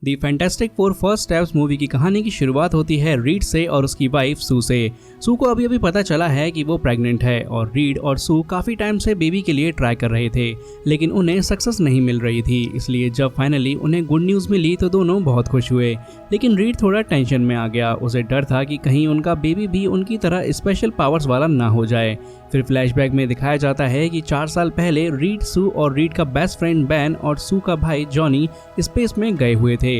दी fantastic four first steps movie की कहानी की शुरुआत होती है रीड से और उसकी वाइफ सू से। सू को अभी अभी पता चला है कि वो प्रेग्नेंट है और रीड और सू काफ़ी टाइम से बेबी के लिए ट्राई कर रहे थे, लेकिन उन्हें सक्सेस नहीं मिल रही थी। इसलिए जब फाइनली उन्हें गुड न्यूज़ मिली तो दोनों बहुत खुश हुए, लेकिन रीड थोड़ा टेंशन में आ गया। उसे डर था कि कहीं उनका बेबी भी उनकी तरह स्पेशल पावर्स वाला ना हो जाए। फिर फ्लैशबैक में दिखाया जाता है कि 4 साल पहले रीड, सू और रीड का बेस्ट फ्रेंड बैन और सू का भाई जॉनी स्पेस में गए हुए थे।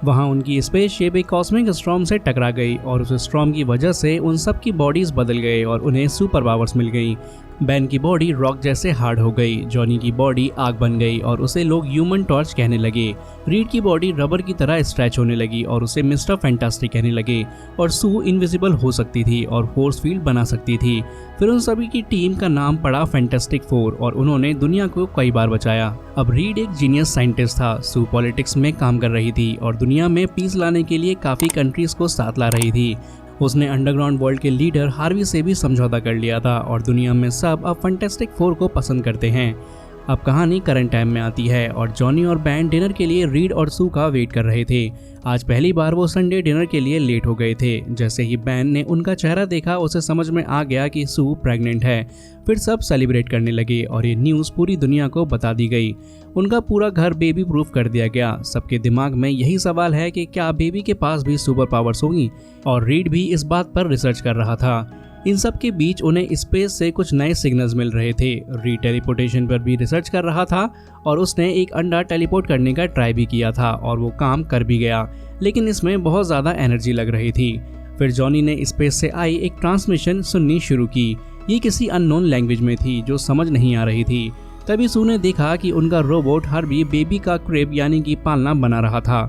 वहां उनकी स्पेसशिप एक कॉस्मिक स्टॉर्म से टकरा गई और उस स्टॉर्म की वजह से उन सब की बॉडीज बदल गए और उन्हें सुपर पावर्स मिल गई। बैन की बॉडी रॉक जैसे हार्ड हो गई, जॉनी की बॉडी आग बन गई और उसे लोग ह्यूमन टॉर्च कहने लगे। रीड की बॉडी रबर की तरह स्ट्रेच होने लगी और उसे मिस्टर फैंटास्टिक कहने लगे और सू इनविजिबल हो सकती थी और फोर्स फील्ड बना सकती थी। फिर उन सभी की टीम का नाम पड़ा फैंटास्टिक फोर और उन्होंने दुनिया को कई बार बचाया। अब रीड एक जीनियस साइंटिस्ट था, सू पॉलिटिक्स में काम कर रही थी और दुनिया में पीस लाने के लिए काफ़ी कंट्रीज को साथ ला रही थी। उसने अंडरग्राउंड वर्ल्ड के लीडर हार्वी से भी समझौता कर लिया था और दुनिया में सब अब फैंटास्टिक फोर को पसंद करते हैं। अब कहानी करंट टाइम में आती है और जॉनी और बैन डिनर के लिए रीड और सू का वेट कर रहे थे। आज पहली बार वो संडे डिनर के लिए लेट हो गए थे। जैसे ही बैन ने उनका चेहरा देखा उसे समझ में आ गया कि सू प्रेग्नेंट है। फिर सब सेलिब्रेट करने लगे और ये न्यूज़ पूरी दुनिया को बता दी गई। उनका पूरा घर बेबी प्रूफ कर दिया गया। सबके दिमाग में यही सवाल है कि क्या बेबी के पास भी सुपर पावर्स होंगी, और रीड भी इस बात पर रिसर्च कर रहा था। इन सब के बीच उन्हें स्पेस से कुछ नए सिग्नल्स मिल रहे थे। रीड टेलीपोर्टेशन पर भी रिसर्च कर रहा था और उसने एक अंडा टेलीपोर्ट करने का ट्राई भी किया था और वो काम कर भी गया, लेकिन इसमें बहुत ज़्यादा एनर्जी लग रही थी। फिर जॉनी ने स्पेस से आई एक ट्रांसमिशन सुननी शुरू की। ये किसी अननोन लैंग्वेज में थी जो समझ नहीं आ रही थी। तभी सू ने देखा कि उनका रोबोट हार्वी बेबी का क्रेब यानी कि पालना बना रहा था।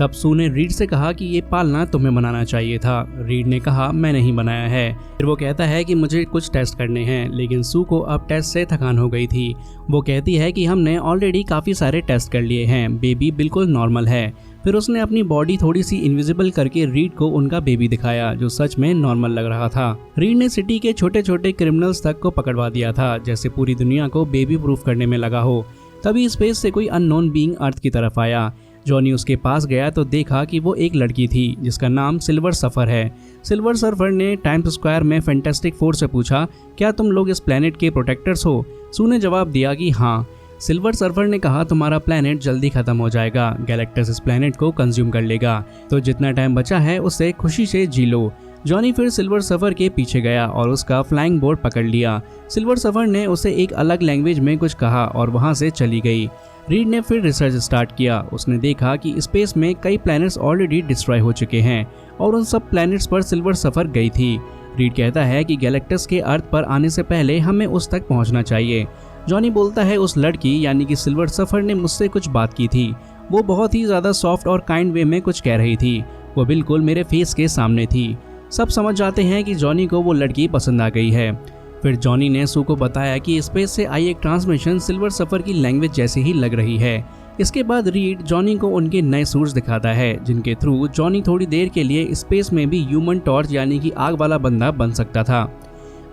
तब सू ने रीड से कहा कि ये पालना तुम्हें बनाना चाहिए था। रीड ने कहा मैं नहीं बनाया है। फिर वो कहता है कि मुझे कुछ टेस्ट करने हैं, लेकिन सू को अब टेस्ट से थकान हो गई थी। वो कहती है कि हमने ऑलरेडी काफ़ी सारे टेस्ट कर लिए हैं, बेबी बिल्कुल नॉर्मल है। फिर उसने अपनी बॉडी थोड़ी सी इनविजिबल करके रीड को उनका बेबी दिखाया, जो सच में नॉर्मल लग रहा था। रीड ने सिटी के छोटे छोटे क्रिमिनल्स तक को पकड़वा दिया था, जैसे पूरी दुनिया को बेबी प्रूफ करने में लगा हो। तभी स्पेस से कोई अननोन बीइंग अर्थ की तरफ आया। जॉनी उसके पास गया तो देखा कि वो एक लड़की थी जिसका नाम सिल्वर सर्फर है। सिल्वर सर्फर ने टाइम्स स्क्वायर में फैंटास्टिक फोर से पूछा, क्या तुम लोग इस प्लेनेट के प्रोटेक्टर्स हो? सू ने जवाब दिया कि हाँ। सिल्वर सर्फर ने कहा तुम्हारा प्लेनेट जल्दी खत्म हो जाएगा, गैलेक्टस इस प्लेनेट को कंज्यूम कर लेगा, तो जितना टाइम बचा है उसे खुशी से जी लो। जॉनी फिर सिल्वर सर्फर के पीछे गया और उसका फ्लाइंग बोर्ड पकड़ लिया। सिल्वर सर्फर ने उसे एक अलग लैंग्वेज में कुछ कहा और वहां से चली गई। रीड ने फिर रिसर्च स्टार्ट किया। उसने देखा कि स्पेस में कई प्लैनेट्स ऑलरेडी डिस्ट्रॉय हो चुके हैं और उन सब प्लैनेट्स पर सिल्वर सर्फर गई थी। रीड कहता है कि गैलेक्टस के अर्थ पर आने से पहले हमें उस तक पहुंचना चाहिए। जॉनी बोलता है उस लड़की यानी कि सिल्वर सर्फर ने मुझसे कुछ बात की थी। वो बहुत ही ज़्यादा सॉफ्ट और काइंड वे में कुछ कह रही थी। वो बिल्कुल मेरे फेस के सामने थी। सब समझ जाते हैं कि जॉनी को वो लड़की पसंद आ गई है। फिर जॉनी ने सू को बताया कि स्पेस से आई एक ट्रांसमिशन सिल्वर सर्फर की लैंग्वेज जैसी ही लग रही है। इसके बाद रीड जॉनी को उनके नए सूट्स दिखाता है, जिनके थ्रू जॉनी थोड़ी देर के लिए स्पेस में भी ह्यूमन टॉर्च यानी कि आग वाला बंदा बन सकता था।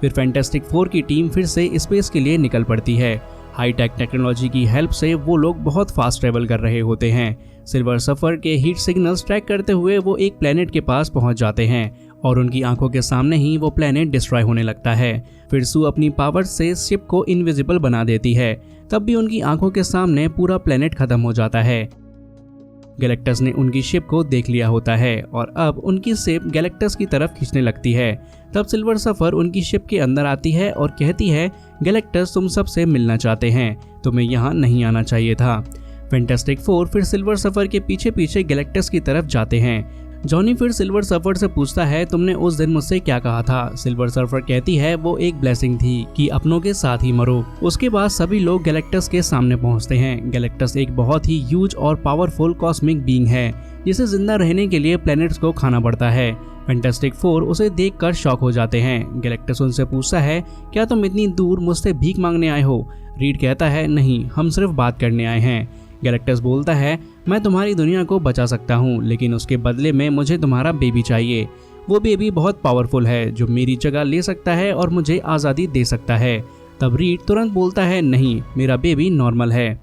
फिर फैंटास्टिक फोर की टीम फिर से स्पेस के लिए निकल पड़ती है। हाईटेक टेक्नोलॉजी की हेल्प से वो लोग बहुत फास्ट ट्रेवल कर रहे होते हैं। सिल्वर सर्फर के हीट सिग्नल्स ट्रैक करते हुए वो एक प्लेनेट के पास पहुंच जाते हैं और उनकी आंखों के सामने ही वो प्लेनेट डिस्ट्रॉय होने लगता है। फिर सू अपनी पावर से शिप को इनविजिबल बना देती है। तब भी उनकी आंखों के सामने पूरा प्लेनेट खत्म हो जाता है। गैलेक्टस ने उनकी शिप को देख लिया होता है और अब उनकी शिप गैलेक्टस की तरफ खींचने लगती है। तब सिल्वर सर्फर उनकी शिप के अंदर आती है और कहती है, गैलेक्टस तुम सबसे मिलना चाहते हैं, तुम्हें यहाँ नहीं आना चाहिए था। फैंटास्टिक फोर फिर सिल्वर सर्फर के पीछे पीछे गैलेक्टस की तरफ जाते हैं। जॉनी फिर सिल्वर सर्फर से पूछता है तुमने उस दिन मुझसे क्या कहा था? सिल्वर सर्फर कहती है वो एक ब्लेसिंग थी कि अपनों के साथ ही मरो। उसके बाद सभी लोग गैलेक्टस के सामने पहुंचते हैं। गैलेक्टस एक बहुत ही ह्यूज और पावरफुल कॉस्मिक बीइंग है, जिसे जिंदा रहने के लिए प्लैनेट्स को खाना पड़ता है। फैंटास्टिक फोर उसे देखकर शॉक हो जाते हैं। गैलेक्टस उनसे पूछता है क्या तुम इतनी दूर मुझसे भीख मांगने आए हो? रीड कहता है नहीं, हम सिर्फ बात करने आए हैं। गैलेक्टस बोलता है मैं तुम्हारी दुनिया को बचा सकता हूँ, लेकिन उसके बदले में मुझे तुम्हारा बेबी चाहिए। वो बेबी बहुत पावरफुल है जो मेरी जगह ले सकता है और मुझे आज़ादी दे सकता है। तब रीड तुरंत बोलता है नहीं, मेरा बेबी नॉर्मल है।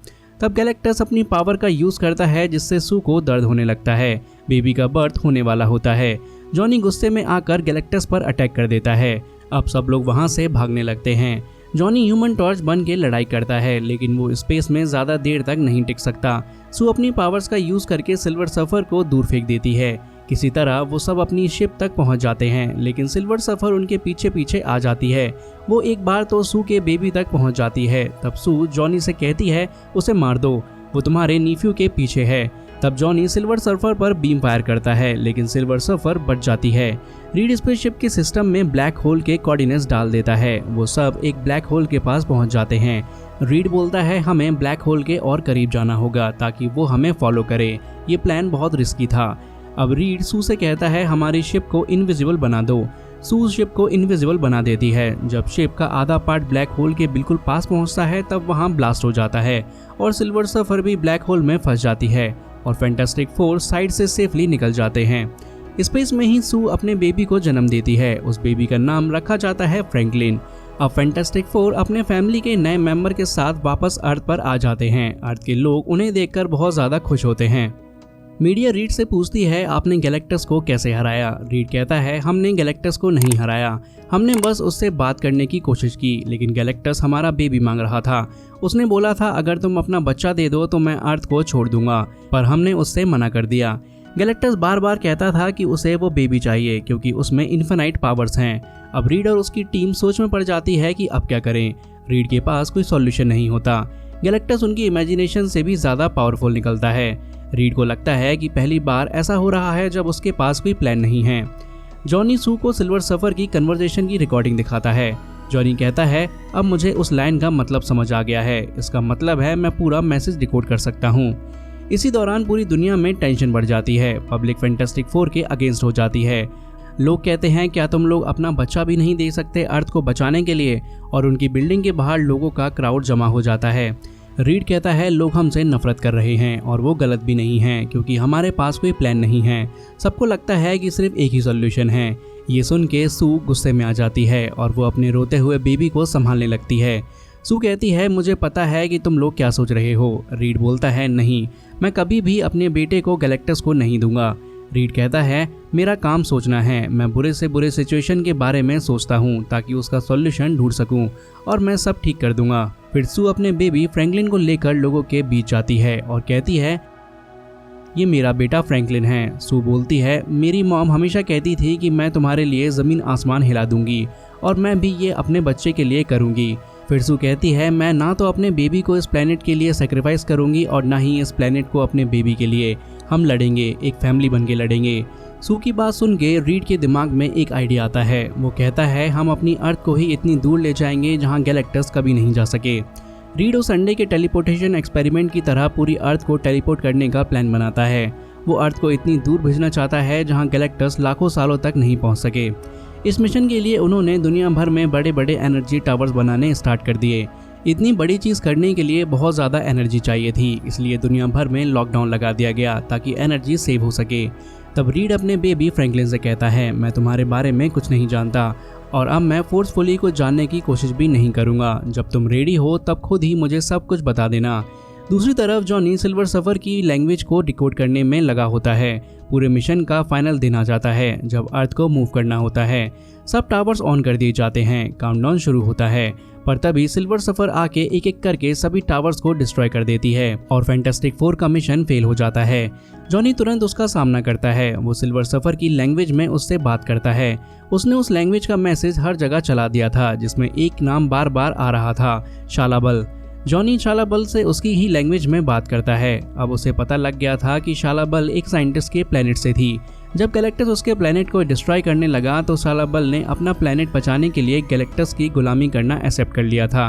तब गैलेक्टस अपनी पावर का यूज करता है जिससे सू को दर्द होने लगता है। बेबी का बर्थ होने वाला होता है। जॉनी गुस्से में आकर गैलेक्टस पर अटैक कर देता है। अब सब लोग वहां से भागने लगते हैं। जॉनी ह्यूमन टॉर्च बन के लड़ाई करता है, लेकिन वो स्पेस में ज्यादा देर तक नहीं टिक सकता। सू अपनी पावर्स का यूज करके सिल्वर सर्फर को दूर फेंक देती है। किसी तरह वो सब अपनी शिप तक पहुंच जाते हैं, लेकिन सिल्वर सर्फर उनके पीछे पीछे आ जाती है। वो एक बार तो सू के बेबी तक पहुंच जाती है। तब सू जॉनी से कहती है उसे मार दो, वो तुम्हारे नीफ्यू के पीछे है। तब जॉनी सिल्वर सर्फर पर बीम फायर करता है, लेकिन सिल्वर सर्फर बच जाती है। रीड स्पेसशिप के सिस्टम में ब्लैक होल के कोऑर्डिनेट्स डाल देता है। वो सब एक ब्लैक होल के पास पहुंच जाते हैं। रीड बोलता है हमें ब्लैक होल के और करीब जाना होगा ताकि वो हमें फॉलो करे। ये प्लान बहुत रिस्की था। अब रीड सू से कहता है हमारी शिप को इनविजिबल बना दो। सू शिप को इनविजिबल बना देती है। जब शिप का आधा पार्ट ब्लैक होल के बिल्कुल पास पहुंचता है तब वहां ब्लास्ट हो जाता है और सिल्वर सर्फर भी ब्लैक होल में फंस जाती है और फैंटास्टिक फोर साइड से सेफली निकल जाते हैं। स्पेस में ही सू अपने बेबी को जन्म देती है। उस बेबी का नाम रखा जाता है फ्रैंकलिन। अब फैंटास्टिक फोर अपने फैमिली के नए मेंबर के साथ वापस अर्थ पर आ जाते हैं। अर्थ के लोग उन्हें देखकर बहुत ज्यादा खुश होते हैं। मीडिया रीड से पूछती है आपने गैलेक्टस को कैसे हराया। रीड कहता है हमने गैलेक्टस को नहीं हराया, हमने बस उससे बात करने की कोशिश की, लेकिन गैलेक्टस हमारा बेबी मांग रहा था। उसने बोला था अगर तुम अपना बच्चा दे दो तो मैं अर्थ को छोड़ दूंगा, पर हमने उससे मना कर दिया। गैलेक्टस बार बार कहता था कि उसे वो बेबी चाहिए क्योंकि उसमें इन्फिनाइट पावर्स हैं। अब रीड और उसकी टीम सोच में पड़ जाती है कि अब क्या करें। रीड के पास कोई सॉल्यूशन नहीं होता। गैलेक्टस उनकी इमेजिनेशन से भी ज्यादा पावरफुल निकलता है। रीड को लगता है कि पहली बार ऐसा हो रहा है जब उसके पास कोई प्लान नहीं है। जॉनी सू को सिल्वर सर्फर की कन्वर्सेशन की रिकॉर्डिंग दिखाता है। जॉनी कहता है अब मुझे उस लाइन का मतलब समझ आ गया है, इसका मतलब है मैं पूरा मैसेज डिकोड कर सकता हूँ। इसी दौरान पूरी दुनिया में टेंशन बढ़ जाती है। पब्लिक फैंटास्टिक फोर के अगेंस्ट हो जाती है। लोग कहते हैं क्या तुम लोग अपना बच्चा भी नहीं दे सकते अर्थ को बचाने के लिए, और उनकी बिल्डिंग के बाहर लोगों का क्राउड जमा हो जाता है। रीड कहता है लोग हमसे नफरत कर रहे हैं और वो गलत भी नहीं है क्योंकि हमारे पास कोई प्लान नहीं है। सबको लगता है कि सिर्फ एक ही सॉल्यूशन है। ये सुन के सू गुस्से में आ जाती है और वो अपने रोते हुए बेबी को संभालने लगती है। सू कहती है मुझे पता है कि तुम लोग क्या सोच रहे हो। रीड बोलता है नहीं, मैं कभी भी अपने बेटे को गैलेक्टस को नहीं दूंगा। रीड कहता है मेरा काम सोचना है, मैं बुरे से बुरे सिचुएशन के बारे में सोचता हूँ ताकि उसका सॉल्यूशन ढूंढ सकूँ और मैं सब ठीक कर दूंगा। फिर सू अपने बेबी फ्रैंकलिन को लेकर लोगों के बीच जाती है और कहती है ये मेरा बेटा फ्रैंकलिन है। सू बोलती है मेरी मॉम हमेशा कहती थी कि मैं तुम्हारे लिए ज़मीन आसमान हिला दूंगी और मैं भी ये अपने बच्चे के लिए करूंगी। फिर सू कहती है मैं ना तो अपने बेबी को इस प्लेनेट के लिए सेक्रीफाइस करूंगी और ना ही इस प्लेनेट को अपने बेबी के लिए। हम लड़ेंगे, एक फैमिली बन के लड़ेंगे। सू की बात सुन के रीड के दिमाग में एक आइडिया आता है। वो कहता है हम अपनी अर्थ को ही इतनी दूर ले जाएंगे जहाँ गैलेक्टस कभी नहीं जा सके। रीड उस अंडे के टेलीपोर्टेशन एक्सपेरिमेंट की तरह पूरी अर्थ को टेलीपोर्ट करने का प्लान बनाता है। वो अर्थ को इतनी दूर भेजना चाहता है जहाँ गैलेक्टस लाखों सालों तक नहीं पहुँच सके। इस मिशन के लिए उन्होंने दुनिया भर में बड़े बड़े एनर्जी टावर्स बनाने स्टार्ट कर दिए। इतनी बड़ी चीज़ करने के लिए बहुत ज़्यादा एनर्जी चाहिए थी, इसलिए दुनिया भर में लॉकडाउन लगा दिया गया ताकि एनर्जी सेव हो सके। तब रीड अपने बेबी फ्रैंकलिन से कहता है मैं तुम्हारे बारे में कुछ नहीं जानता और अब मैं फोर्सफुली को जानने की कोशिश भी नहीं करूँगा। जब तुम रेडी हो तब खुद ही मुझे सब कुछ बता देना। दूसरी तरफ जॉनी सिल्वर सर्फर की लैंग्वेज को डिकोड करने में लगा होता है। पूरे मिशन का फाइनल दिन आ जाता है जब अर्थ को मूव करना होता है। सब टावर्स ऑन कर दिए जाते हैं, काउंटडाउन शुरू होता है, पर तभी सिल्वर सर्फर आके एक एक करके सभी टावर्स को डिस्ट्रॉय कर देती है और फैंटास्टिक फोर का मिशन फेल हो जाता है। जॉनी तुरंत उसका सामना करता है। वो सिल्वर सर्फर की लैंग्वेज में उससे बात करता है। उसने उस लैंग्वेज का मैसेज हर जगह चला दिया था जिसमें एक नाम बार बार आ रहा था, शालाबल। जॉनी शालाबल से उसकी ही लैंग्वेज में बात करता है। अब उसे पता लग गया था कि शालाबल एक साइंटिस्ट के प्लेनेट से थी। जब गैलेक्टस उसके प्लेनेट को डिस्ट्रॉय करने लगा तो शालाबल ने अपना प्लेनेट बचाने के लिए गैलेक्टस की गुलामी करना एक्सेप्ट कर लिया था।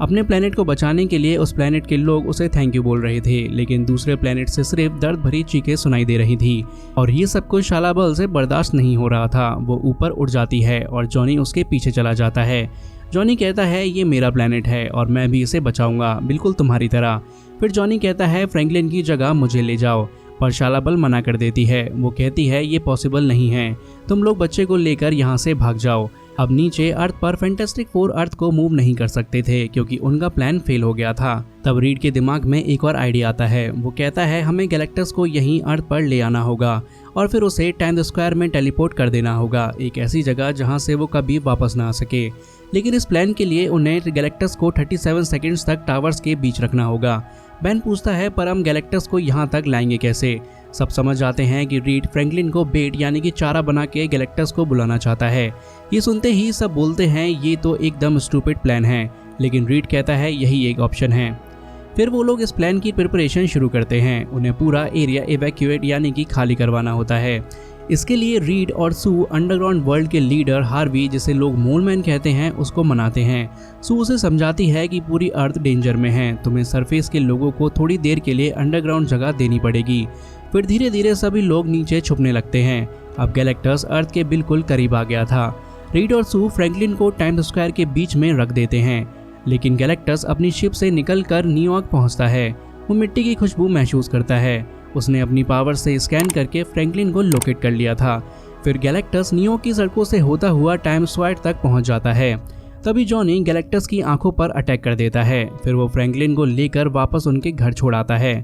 अपने प्लेनेट को बचाने के लिए उस प्लेनेट के लोग उसे थैंक यू बोल रहे थे, लेकिन दूसरे प्लेनेट से सिर्फ दर्द भरी चीखें सुनाई दे रही थी और ये सब कुछ शालाबल से बर्दाश्त नहीं हो रहा था। वो ऊपर उड़ जाती है और जॉनी उसके पीछे चला जाता है। जॉनी कहता है ये मेरा प्लेनेट है और मैं भी इसे बचाऊंगा, बिल्कुल तुम्हारी तरह। फिर जॉनी कहता है फ्रैंकलिन की जगह मुझे ले जाओ, पर शालाबल मना कर देती है। वो कहती है ये पॉसिबल नहीं है, तुम लोग बच्चे को लेकर यहाँ से भाग जाओ। अब नीचे अर्थ पर फैंटास्टिक फोर अर्थ को मूव नहीं कर सकते थे क्योंकि उनका प्लान फेल हो गया था। तब रीड के दिमाग में एक और आइडिया आता है। वो कहता है हमें गैलेक्टस को यहीं अर्थ पर ले आना होगा और फिर उसे टाइम स्क्वायर में टेलीपोर्ट कर देना होगा, एक ऐसी जगह जहां से वो कभी वापस ना आ सके। लेकिन इस प्लान के लिए उन्हें गैलेक्टस को 37 सेकंड्स तक टावर्स के बीच रखना होगा। बैन पूछता है पर हम गैलेक्टस को यहाँ तक लाएंगे कैसे। सब समझ जाते हैं कि रीड फ्रैंकलिन को बेट यानी कि चारा बना के गैलेक्टस को बुलाना चाहता है। ये सुनते ही सब बोलते हैं ये तो एकदम स्टूपिड प्लान है, लेकिन रीड कहता है यही एक ऑप्शन है। फिर वो लोग इस प्लान की प्रिपरेशन शुरू करते हैं। उन्हें पूरा एरिया इवैक्यूएट यानी कि खाली करवाना होता है। इसके लिए रीड और सू अंडरग्राउंड वर्ल्ड के लीडर हार्वी, जिसे लोग मूनमैन कहते हैं, उसको मनाते हैं। सू उसे समझाती है कि पूरी अर्थ डेंजर में है, तुम्हें सरफेस के लोगों को थोड़ी देर के लिए अंडरग्राउंड जगह देनी पड़ेगी। फिर धीरे धीरे सभी लोग नीचे छुपने लगते हैं। अब गैलेक्टस अर्थ के बिल्कुल करीब आ गया था। रीड और सू फ्रैंकलिन को टाइम स्क्वायर के बीच में रख देते हैं, लेकिन गैलेक्टस अपनी शिप से निकलकर न्यूयॉर्क पहुंचता है। वो मिट्टी की खुशबू महसूस करता है। उसने अपनी पावर से स्कैन करके फ्रैंकलिन को लोकेट कर लिया था। फिर गैलेक्टस न्यूयॉर्क की सड़कों से होता हुआ टाइम स्क्वायर तक पहुंच जाता है। तभी जॉनी गैलेक्टस की आंखों पर अटैक कर देता है। फिर वो फ्रैंकलिन को लेकर वापस उनके घर छोड़ आता है।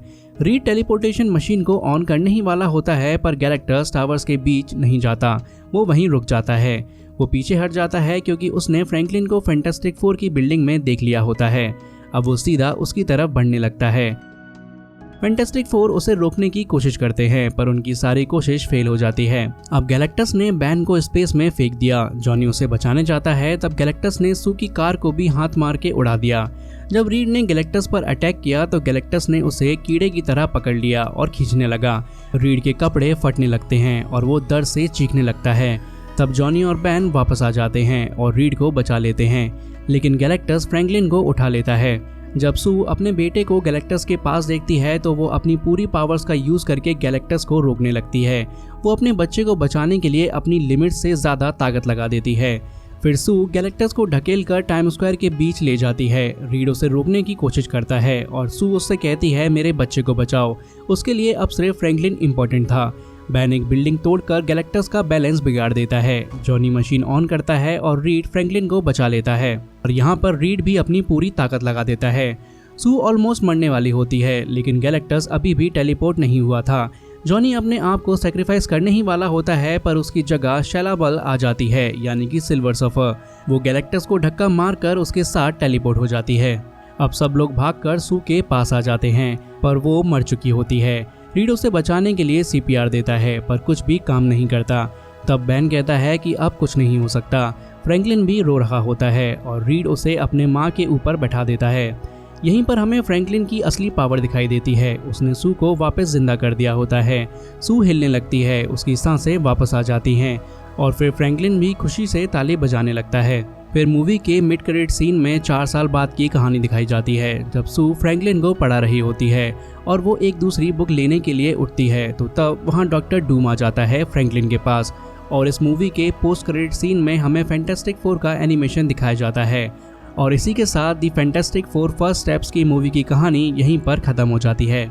रीड टेलीपोर्टेशन मशीन को ऑन करने ही वाला होता है पर गैलेक्टस टावर्स के बीच नहीं जाता, वो वहीं रुक जाता है। वो पीछे हट जाता है क्योंकि उसने फ्रैंकलिन को फैंटास्टिक फोर की बिल्डिंग में देख लिया होता है। अब वो सीधा उसकी तरफ बढ़ने लगता है। फैंटास्टिक फोर उसे रोकने की कोशिश करते हैं पर उनकी सारी कोशिश फेल हो जाती है। अब गैलेक्टस ने बैन को स्पेस में फेंक दिया। जॉनी उसे बचाने जाता है। तब गैलेक्टस ने सू की कार को भी हाथ मार के उड़ा दिया। जब रीड ने गैलेक्टस पर अटैक किया तो गैलेक्टस ने उसे कीड़े की तरह पकड़ लिया और खींचने लगा। रीड के कपड़े फटने लगते हैं और वो दर्द से चीखने लगता है। तब जॉनी और बैन वापस आ जाते हैं और रीड को बचा लेते हैं, लेकिन गैलेक्टस फ्रैंकलिन को उठा लेता है। जब सू अपने बेटे को गैलेक्टस के पास देखती है तो वो अपनी पूरी पावर्स का यूज करके गैलेक्टस को रोकने लगती है। वो अपने बच्चे को बचाने के लिए अपनी लिमिट से ज्यादा ताकत लगा देती है। फिर सू गैलेक्टस को ढकेल कर टाइम स्क्वायर के बीच ले जाती है। रीड उसे रोकने की कोशिश करता है और सू उससे कहती है मेरे बच्चे को बचाओ। उसके लिए अब सिर्फ फ्रैंकलिन इम्पोर्टेंट था। बैन एक बिल्डिंग तोड़कर गैलेक्टस का बैलेंस बिगाड़ देता है। जॉनी मशीन ऑन करता है और रीड फ्रैंकलिन को बचा लेता है और यहाँ पर रीड भी अपनी पूरी ताकत लगा देता है। सू ऑलमोस्ट मरने वाली होती है, लेकिन गैलेक्टस अभी भी टेलीपोर्ट नहीं हुआ था। जॉनी अपने आप को सेक्रीफाइस करने ही वाला होता है पर उसकी जगह शैलाबल आ जाती है यानी कि सिल्वर सर्फर। वो गैलेक्टस को धक्का मारकर उसके साथ टेलीपोर्ट हो जाती है। अब सब लोग भागकर सू के पास आ जाते हैं पर वो मर चुकी होती है। रीड उसे बचाने के लिए CPR देता है पर कुछ भी काम नहीं करता। तब बैन कहता है कि अब कुछ नहीं हो सकता। फ्रैंकलिन भी रो रहा होता है और रीड उसे अपने माँ के ऊपर बैठा देता है। यहीं पर हमें फ्रैंकलिन की असली पावर दिखाई देती है। उसने सू को वापस जिंदा कर दिया होता है। सू हिलने लगती है, उसकी सांसें वापस आ जाती हैं और फिर फ्रैंकलिन भी खुशी से ताली बजाने लगता है। फिर मूवी के मिड क्रेडिट सीन में 4 साल बाद की कहानी दिखाई जाती है जब सू फ्रैंकलिन को पढ़ा रही होती है और वो एक दूसरी बुक लेने के लिए उठती है तो तब वहाँ डॉक्टर डूम आ जाता है फ्रैंकलिन के पास। और इस मूवी के पोस्ट क्रेडिट सीन में हमें फैंटास्टिक फोर का एनिमेशन दिखाया जाता है और इसी के साथ दी फैंटास्टिक फोर फर्स्ट स्टेप्स की मूवी की कहानी यहीं पर ख़त्म हो जाती है।